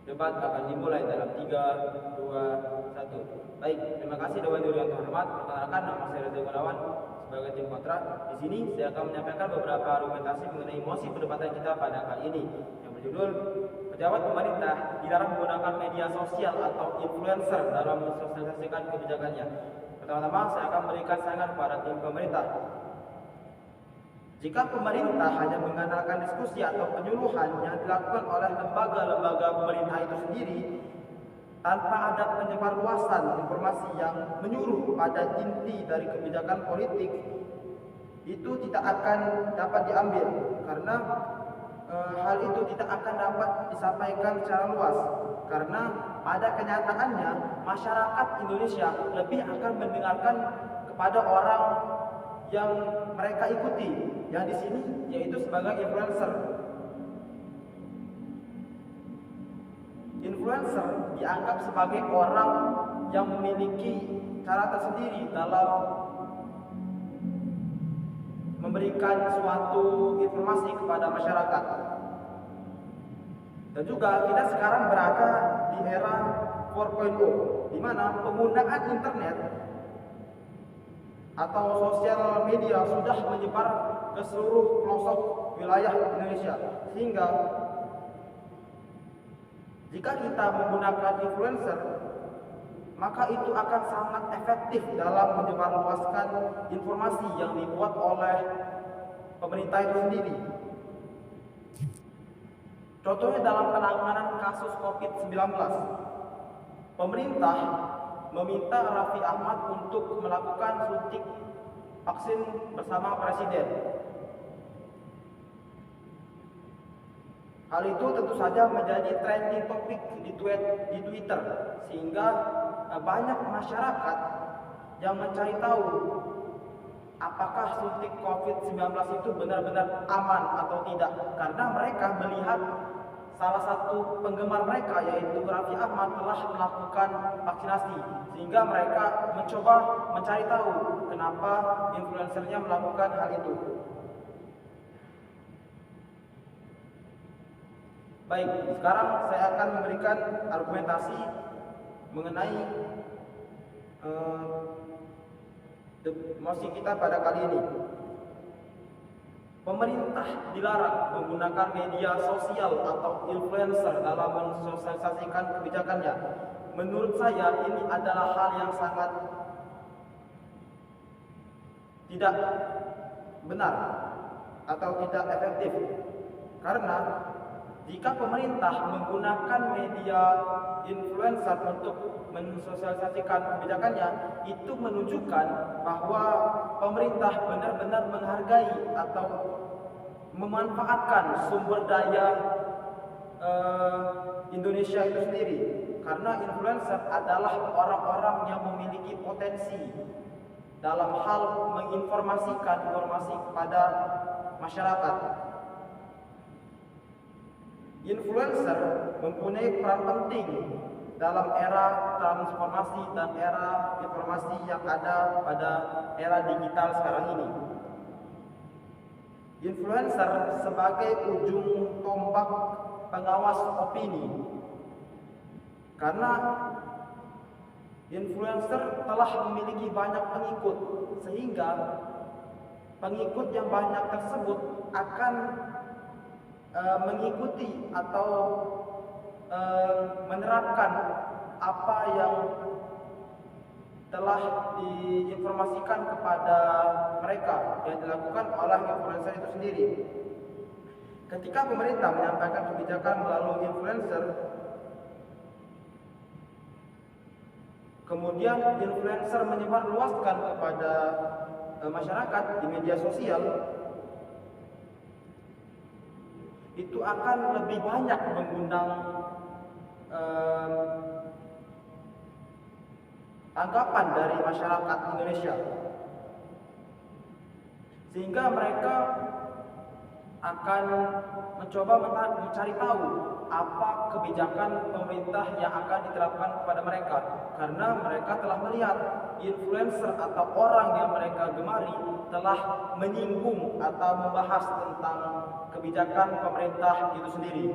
Debat akan dimulai dalam 3, 2, 1. Baik, terima kasih Dewan Juri yang terhormat. Perkenalkan, nama saya Reza Gunawan sebagai tim kontra. Di sini saya akan menyampaikan beberapa argumentasi mengenai mosi perdebatan kita pada kali ini yang berjudul pejabat pemerintah dilarang menggunakan media sosial atau influencer dalam mensosialisasikan kebijakannya. Pertama-tama saya akan memberikan saran kepada tim pemerintah. Jika pemerintah hanya mengandalkan diskusi atau penyuluhan yang dilakukan oleh lembaga-lembaga pemerintah itu sendiri, tanpa ada penyebarluasan informasi yang menyuruh pada inti dari kebijakan politik, itu tidak akan dapat diambil karena hal itu tidak akan dapat disampaikan secara luas. Karena pada kenyataannya masyarakat Indonesia lebih akan mendengarkan kepada orang yang mereka ikuti, yang di sini yaitu sebagai influencer. Influencer dianggap sebagai orang yang memiliki cara tersendiri dalam memberikan suatu informasi kepada masyarakat. Dan juga kita sekarang berada di era 4.0, di mana penggunaan internet atau sosial media sudah menyebar ke seluruh pelosok wilayah Indonesia, sehingga jika kita menggunakan influencer, maka itu akan sangat efektif dalam menyebarluaskan informasi yang dibuat oleh pemerintah itu sendiri. Contohnya dalam penanganan kasus COVID-19, pemerintah meminta Raffi Ahmad untuk melakukan suntik vaksin bersama Presiden. Hal itu tentu saja menjadi trending topik di Twitter, sehingga banyak masyarakat yang mencari tahu apakah suntik COVID-19 itu benar-benar aman atau tidak, karena mereka melihat salah satu penggemar mereka yaitu Raffi Ahmad telah melakukan vaksinasi, sehingga mereka mencoba mencari tahu kenapa influencernya melakukan hal itu. Baik, sekarang saya akan memberikan argumentasi mengenai mosi kita pada kali ini. Pemerintah dilarang menggunakan media sosial atau influencer dalam mensosialisasikan kebijakannya. Menurut saya ini adalah hal yang sangat tidak benar atau tidak efektif. Karena jika pemerintah menggunakan media influencer untuk mensosialisasikan kebijakannya, itu menunjukkan bahwa pemerintah benar-benar menghargai atau memanfaatkan sumber daya Indonesia itu sendiri. Karena influencer adalah orang-orang yang memiliki potensi dalam hal menginformasikan informasi kepada masyarakat. Influencer mempunyai peran penting dalam era transformasi dan era informasi yang ada pada era digital sekarang ini. Influencer sebagai ujung tombak pengawas opini, karena influencer telah memiliki banyak pengikut, sehingga pengikut yang banyak tersebut akan mengikuti atau menerapkan apa yang telah diinformasikan kepada mereka yang dilakukan oleh influencer itu sendiri. Ketika pemerintah menyampaikan kebijakan melalui influencer, kemudian influencer menyebarluaskan kepada masyarakat di media sosial, itu akan lebih banyak mengundang tanggapan dari masyarakat Indonesia, sehingga mereka akan mencoba mencari tahu apa kebijakan pemerintah yang akan diterapkan kepada mereka, karena mereka telah melihat influencer atau orang yang mereka gemari telah menyinggung atau membahas tentang kebijakan pemerintah itu sendiri.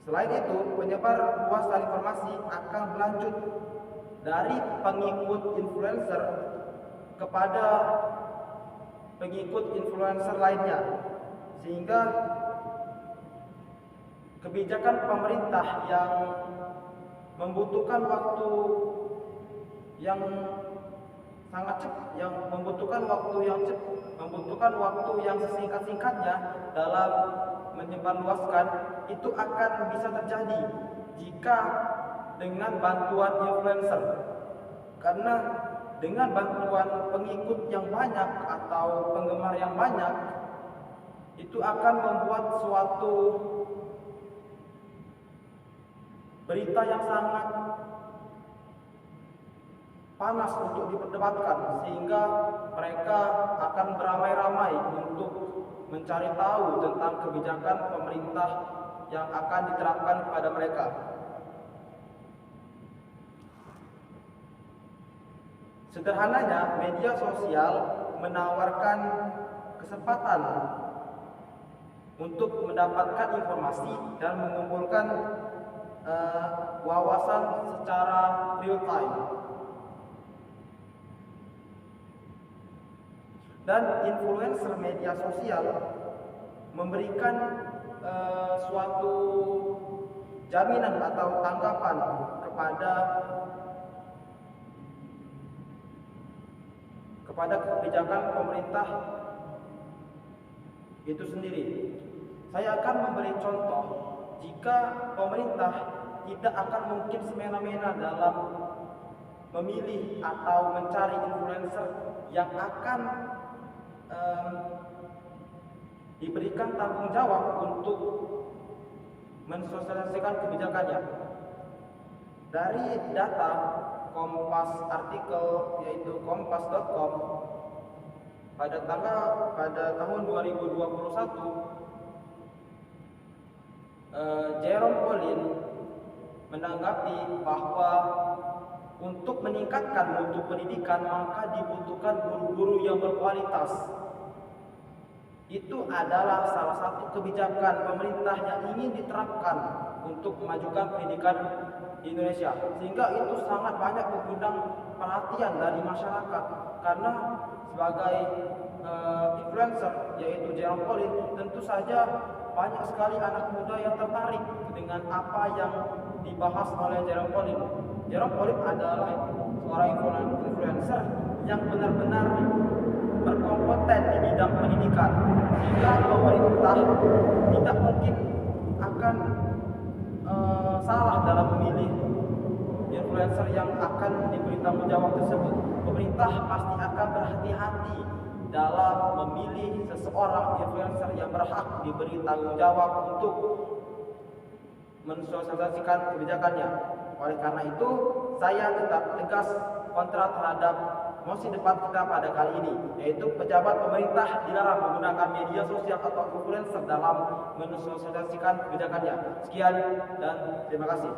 Selain itu, penyebar luasan informasi akan berlanjut dari pengikut influencer kepada pengikut influencer lainnya, sehingga kebijakan pemerintah yang membutuhkan waktu yang sangat cepat, membutuhkan waktu yang sesingkat-singkatnya dalam menyebarluaskan, itu akan bisa terjadi jika dengan bantuan influencer. Karena dengan bantuan pengikut yang banyak atau penggemar yang banyak, itu akan membuat suatu berita yang sangat panas untuk diperdebatkan, sehingga mereka akan beramai-ramai untuk mencari tahu tentang kebijakan pemerintah yang akan diterapkan kepada mereka. Sederhananya, media sosial menawarkan kesempatan untuk mendapatkan informasi dan mengumpulkan wawasan secara real time. Dan influencer media sosial memberikan suatu jaminan atau tanggapan kepada kebijakan pemerintah itu sendiri. Saya akan memberi contoh, jika pemerintah tidak akan mungkin semena-mena dalam memilih atau mencari influencer yang akan diberikan tanggung jawab untuk mensosialisasikan kebijakannya. Dari data Kompas artikel yaitu kompas.com pada tahun 2021, Jerome Pauline menanggapi bahwa untuk meningkatkan mutu pendidikan maka dibutuhkan guru-guru yang berkualitas. Itu adalah salah satu kebijakan pemerintah yang ingin diterapkan untuk memajukan pendidikan di Indonesia, sehingga itu sangat banyak mengundang perhatian dari masyarakat. Karena sebagai influencer yaitu Jerome Pauline, tentu saja banyak sekali anak muda yang tertarik dengan apa yang dibahas oleh Jerome Pauline. Jerome Pauline adalah seorang influencer yang benar-benar berkompeten di bidang pendidikan, sehingga pemerintah tidak mungkin akan salah dalam memilih influencer yang akan diberi tanggung jawab tersebut. Pemerintah pasti akan berhati-hati dalam memilih seseorang influencer yang berhak diberi tanggung jawab untuk mensosialisasikan kebijakannya. Oleh karena itu, saya tetap tegas kontra terhadap mosi debat kita pada kali ini, yaitu pejabat pemerintah dilarang menggunakan media sosial atau influencer dalam mensosialisasikan kebijakannya. Sekian dan terima kasih.